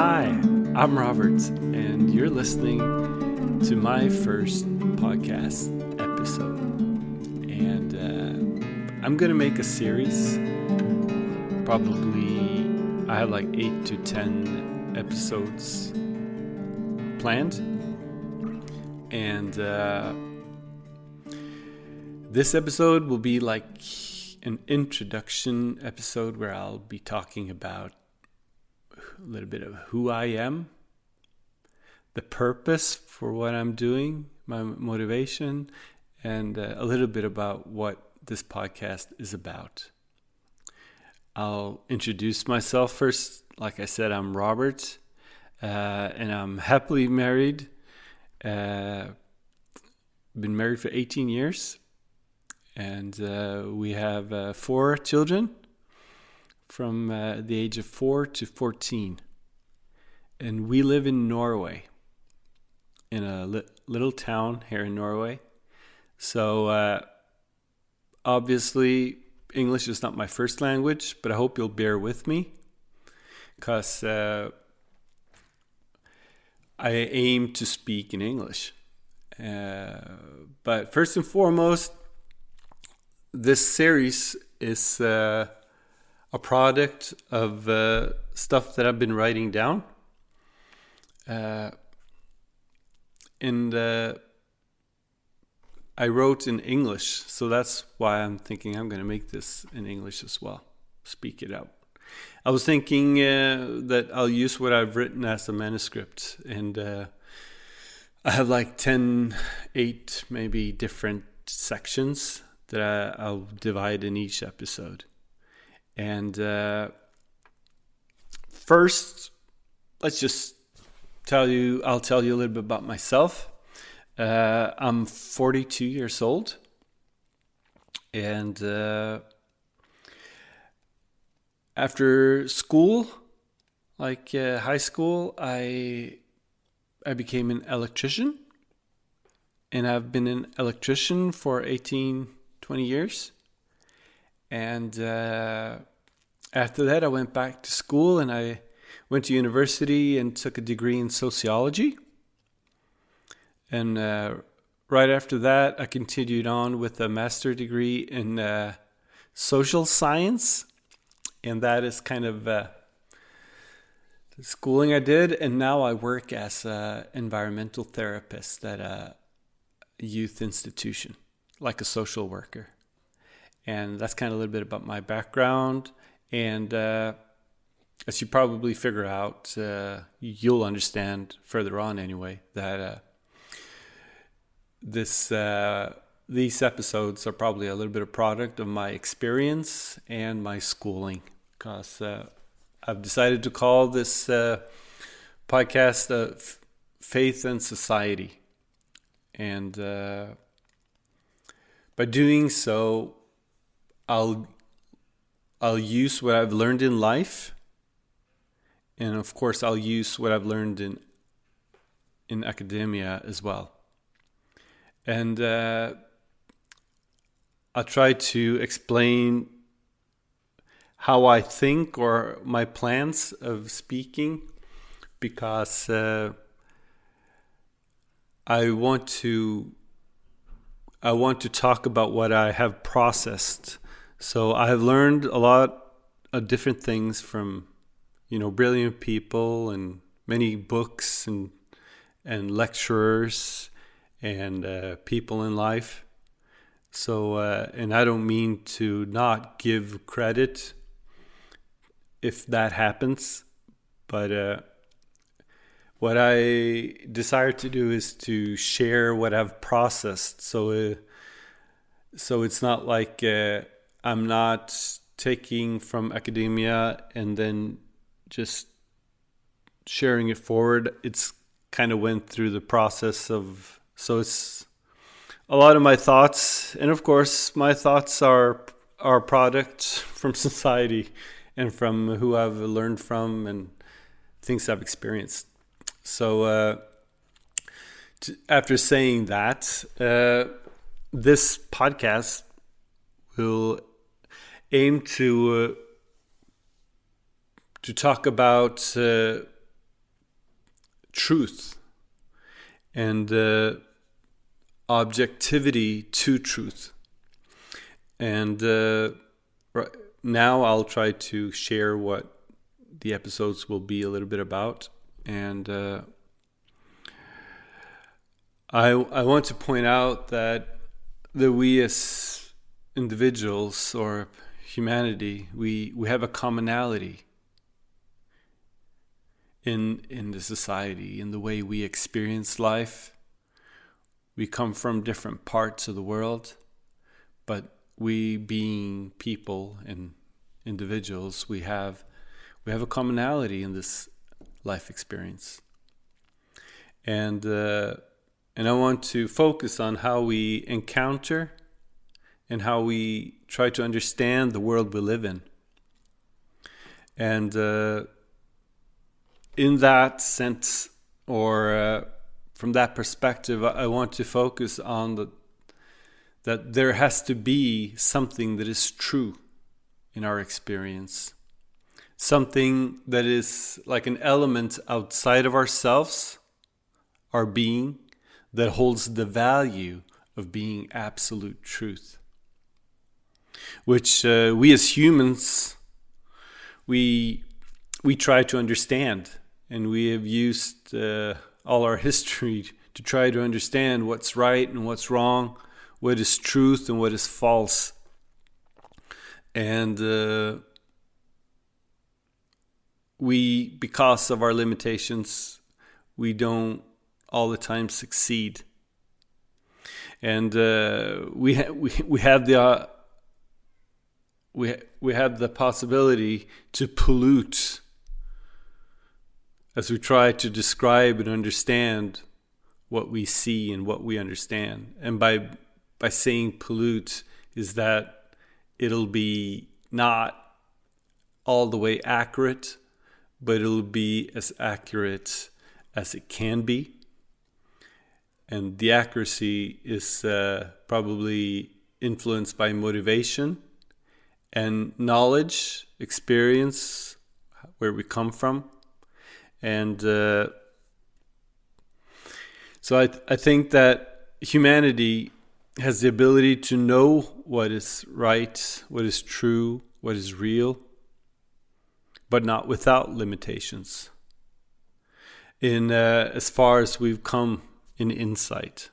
Hi, I'm Robert, and you're listening to my first podcast episode. And I'm going to make a series. Probably, I have like 8 to 10 episodes planned. And this episode will be like an introduction episode where I'll be talking about a little bit of who I am, the purpose for what I'm doing, my motivation, and a little bit about what this podcast is about. I'll introduce myself first. Like I said, I'm Robert, and I'm happily married. Been married for 18 years, and we have 4 children from the age of 4 to 14. And we live in Norway, in a little town here in Norway. So obviously, English is not my first language, but I hope you'll bear with me, because I aim to speak in English. But first and foremost, this series is a product of stuff that I've been writing down. And I wrote in English, so that's why I'm thinking I'm going to make this in English as well. Speak it out. I was thinking that I'll use what I've written as a manuscript, and I have like 8 maybe different sections that I'll divide in each episode. And first, I'll tell you a little bit about myself. I'm 42 years old, and after school, like high school, I became an electrician, and I've been an electrician for 20 years. And after that, I went back to school, and I went to university and took a degree in sociology. And right after that, I continued on with a master's degree in social science. And that is kind of the schooling I did. And now I work as an environmental therapist at a youth institution, like a social worker. And that's kind of a little bit about my background. And as you probably figure out, you'll understand further on anyway, that these episodes are probably a little bit of product of my experience and my schooling. Because I've decided to call this podcast Faith and Society. And by doing so, I'll use what I've learned in life, and of course I'll use what I've learned in academia as well. And I'll try to explain how I think or my plans of speaking, because I want to talk about what I have processed. So I have learned a lot of different things from, brilliant people and many books and lecturers and people in life. So, and I don't mean to not give credit if that happens, but what I desire to do is to share what I've processed. So it's not like I'm not taking from academia and then just sharing it forward. It's kind of went through the process of, so it's a lot of my thoughts. And of course, my thoughts are product from society and from who I've learned from and things I've experienced. So after saying that, this podcast will aim to talk about truth and objectivity to truth. And now I'll try to share what the episodes will be a little bit about. And I want to point out that we as individuals or humanity, we have a commonality in the society, in the way we experience life. We come from different parts of the world, but we being people and individuals, we have a commonality in this life experience. And I want to focus on how we encounter and how we try to understand the world we live in. And in that sense, or from that perspective, I want to focus on that there has to be something that is true in our experience. Something that is like an element outside of ourselves, our being, that holds the value of being absolute truth. Which we as humans, we try to understand. And we have used all our history to try to understand what's right and what's wrong, what is truth and what is false. And we, because of our limitations, we don't all the time succeed. And we have the possibility to pollute as we try to describe and understand what we see and what we understand. And by saying pollute is that it'll be not all the way accurate, but it'll be as accurate as it can be. And the accuracy is probably influenced by motivation and knowledge, experience, where we come from. And so I think that humanity has the ability to know what is right, what is true, what is real, but not without limitations. In as far as we've come in insight.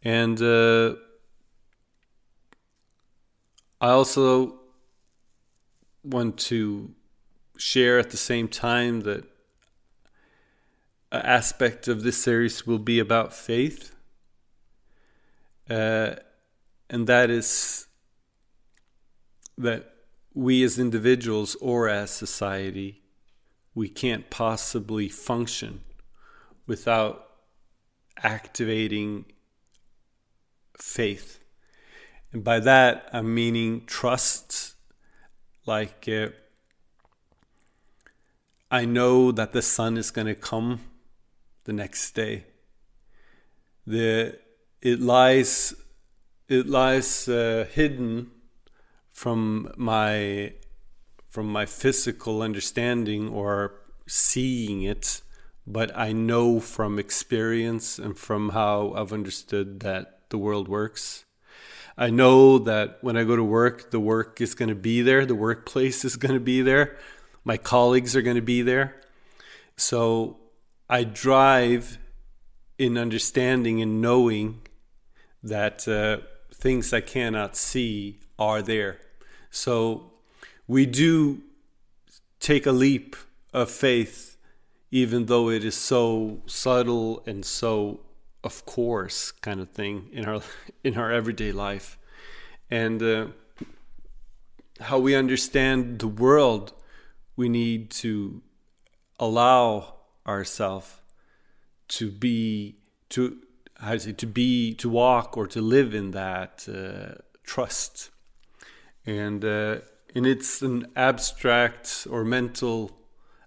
And I also want to share at the same time that an aspect of this series will be about faith. And that is that we as individuals or as society, we can't possibly function without activating faith. And by that, I'm meaning trust. Like, I know that the sun is going to come the next day. It lies hidden from my physical understanding or seeing it, but I know from experience and from how I've understood that the world works. I know that when I go to work, the work is going to be there, the workplace is going to be there, my colleagues are going to be there. So I drive in understanding and knowing that things I cannot see are there. So we do take a leap of faith, even though it is so subtle and so of course kind of thing in our everyday life. And how we understand the world, we need to allow ourselves to walk or to live in that trust. And it's an abstract or mental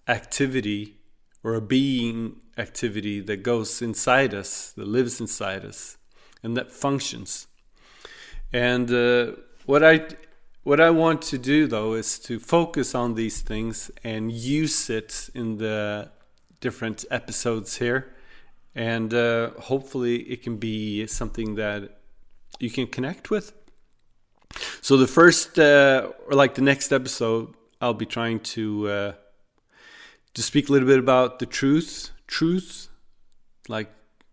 activity or a being activity that goes inside us, that lives inside us, and that functions. And what I want to do, though, is to focus on these things and use it in the different episodes here, and hopefully it can be something that you can connect with. So the first, or like the next episode, I'll be trying to speak a little bit about the truth, like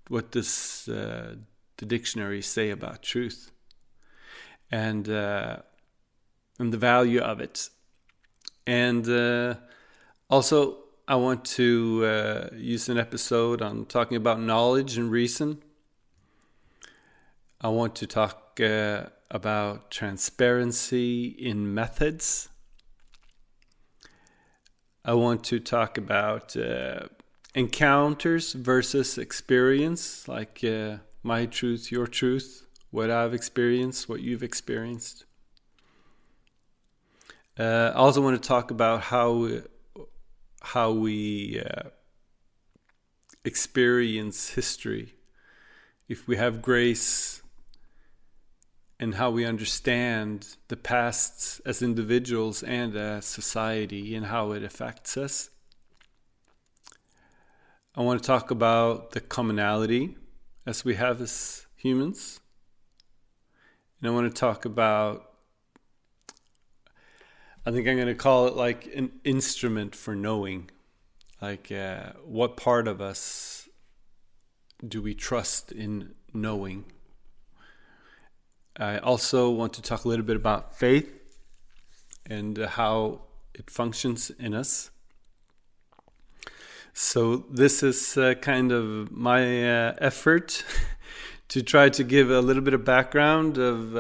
what does the dictionary say about truth, and the value of it. And also, I want to use an episode on talking about knowledge and reason. I want to talk about transparency in methods. I want to talk about encounters versus experience, like my truth, your truth, what I've experienced, what you've experienced. I also want to talk about how we experience history, if we have grace, and how we understand the past as individuals and as society and how it affects us. I want to talk about the commonality as we have as humans. And I want to talk about, I think I'm going to call it like an instrument for knowing. Like what part of us do we trust in knowing? I also want to talk a little bit about faith and how it functions in us. So this is kind of my effort to try to give a little bit of background of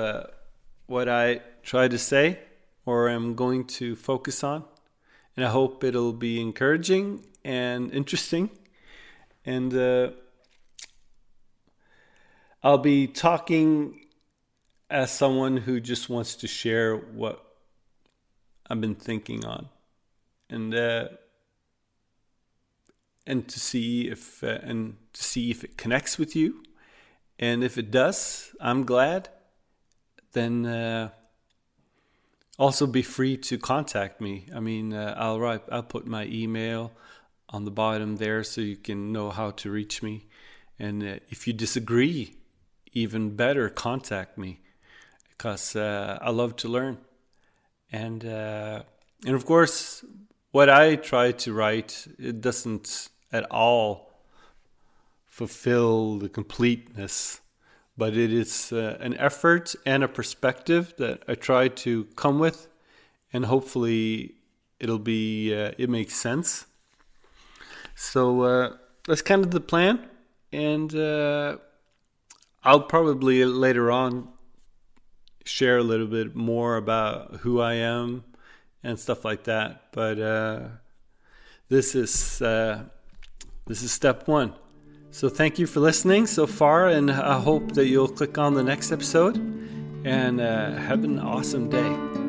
what I try to say or am going to focus on. And I hope it'll be encouraging and interesting. And I'll be talking as someone who just wants to share what I've been thinking on, and to see if it connects with you, and if it does, I'm glad. Then also be free to contact me. I mean, I'll put my email on the bottom there so you can know how to reach me. And if you disagree, even better, contact me. Because I love to learn, and of course, what I try to write, it doesn't at all fulfill the completeness, but it is an effort and a perspective that I try to come with, and hopefully it makes sense. So that's kind of the plan, and I'll probably later on share a little bit more about who I am and stuff like that. But this is step one. So thank you for listening so far, and I hope that you'll click on the next episode, and have an awesome day.